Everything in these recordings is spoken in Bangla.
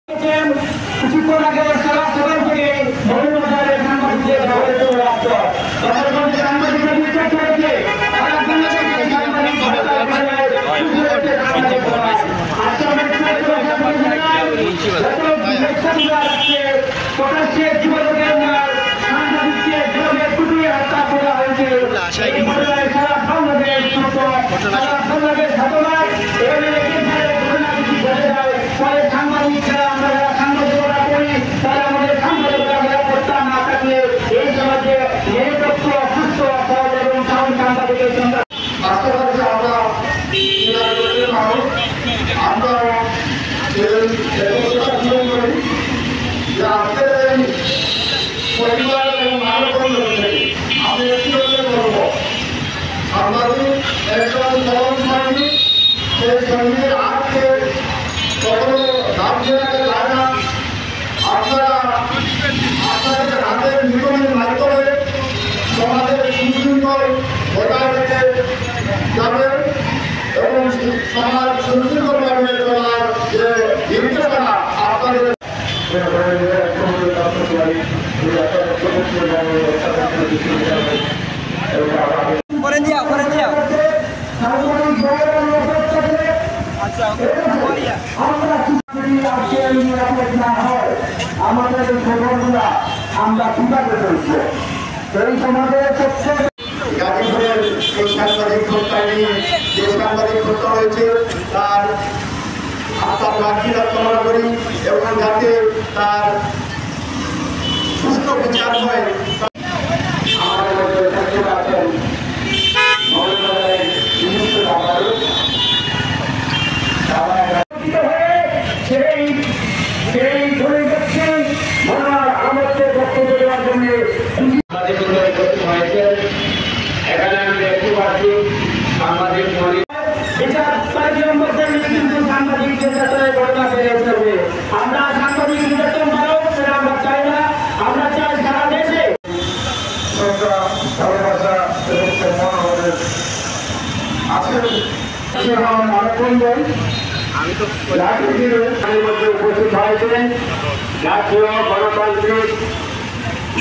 কিছুক্ষণ আগে সারা সকাল থেকে মৌলবাজারের সাংবাদিকদের সাংবাদিকরা বিশ্বাস করেছে প্রকাশ্যে যুবকের সাংবাদিককে যেভাবে কুটিয়ে হত্যা করা হয়েছে সারা বাংলাদেশ সারা বাংলাদেশ ঘটনায় এখানে ঘটনা কিছু ঘটে যায় পরে সাংবাদিকরা আমরা সাংবাদিকতা করি তারা আমাদের সাংবাদিকতা নিরাপত্তা না থাকলে এই সমাজে নিরপেক্ষ সুস্থ সহজ এবং সাহস সাংবাদিকের সংখ্যা পরিবার এবং আমি একটি করব সাংবাদিক একজন চরম সৈনিক সেই সৈনিকের আজকে কখনো নাম দেওয়াকে যায় না। আপনারা আপনাদের হাতের নিগমের মাধ্যমে সমাজের সুশৃঙ্খল বজায় রেখে যাবেন এবং সমাজ সুশৃঙ্খলভাবে চলার যে নির্দেশনা আপনাদের আমাদের খবরগুলা আমরা কিভাবে চলছে এই সমাজের গাজীপুরের এই সাংবাদিক হত্যা নিয়ে যে সাংবাদিক হত্যা হয়েছে তার আত্মার মাতৃ কামনা করি এবং যাতে তার সুষ্ঠু বিচার হয়। আমাদের মধ্যে থাকতে পারছেন আমাদের বক্তব্য দেওয়ার জন্য এখানে আমি দেখতে পাচ্ছি সাংবাদিক আমরা সাংবাদিক নির্যাতন মানব সেটা আমরা চাই না। আমরা চাই সারা দেশে উপস্থিত হয়েছিলেন জাতীয় গণতান্ত্রিক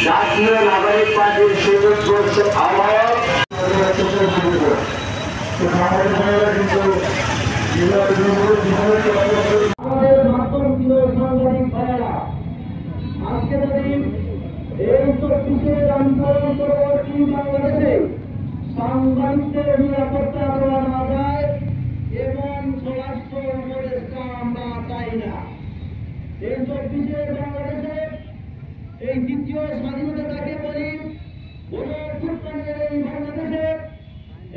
জাতীয় নাগরিক পার্টির সুযোগ আহ্বায়ক আমাদের মাধ্যম ছিল সাংবাদিক ভাইয়েরা আজকে যদি এই ২৪ আন্দোলন পরবর্তী বাংলাদেশে সাংবাদিকদের নিরাপত্তা দেওয়া না যায় এবং স্বরাষ্ট্র উপদেষ্টা আমরা চাই না। এই ২৪ বাংলাদেশে এই দ্বিতীয় স্বাধীনতাকে বলি এই বাংলাদেশে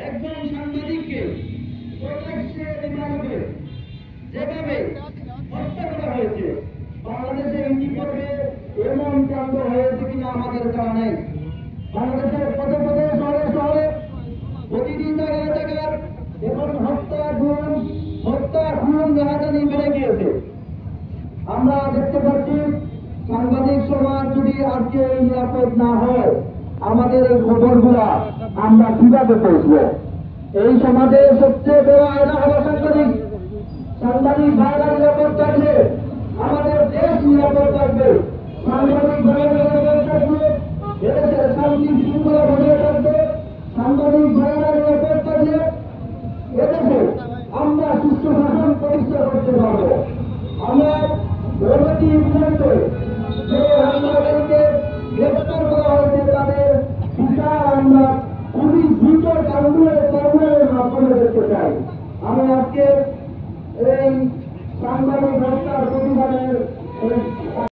একজন সাংবাদিককে প্রকাশ্যে বিমানকে যেভাবে হত্যা করা হয়েছে বাংলাদেশে ইতিপূর্বে এমন কাণ্ড হয়েছে কিনা আমাদের জানা নেই। বাংলাদেশের পদে পদে শহরে শহরে প্রতিটি জায়গায় জায়গায় এখন হত্যা খুন রাহাজানি বেড়ে গিয়েছে। আমরা দেখতে পাচ্ছি সাংবাদিক সমাজ যদি আজকে নিরাপদ না হয় আমাদের এই খবরগুলা আমরা কিভাবে পৌঁছবো? এই সমাজের সবচেয়ে বড় আয়না হলো সাংবাদিক ভাইরা নিরাপদ থাকলে আমাদের দেশ নিরাপদ থাকবে। সাংবাদিক ভাইরা নিরাপদ থাকলে এদেশের শান্তি শৃঙ্খলা বজায় থাকবে। সাংবাদিক ভাইরা নিরাপদ থাকলে এদেশে আমরা সুস্থ শাসন প্রতিষ্ঠা করতে পারবো। আমরা প্রগতি ইউনিয়নকে যে হামলাকারীকে গ্রেফতার করা হয়েছে তাদের বিচার আমরা খুবই দ্রুত ট্রাইব্যুনালের মাধ্যমে দেখতে চাই। আমি আজকে এই সাংবাদিক হত্যার প্রতিবাদের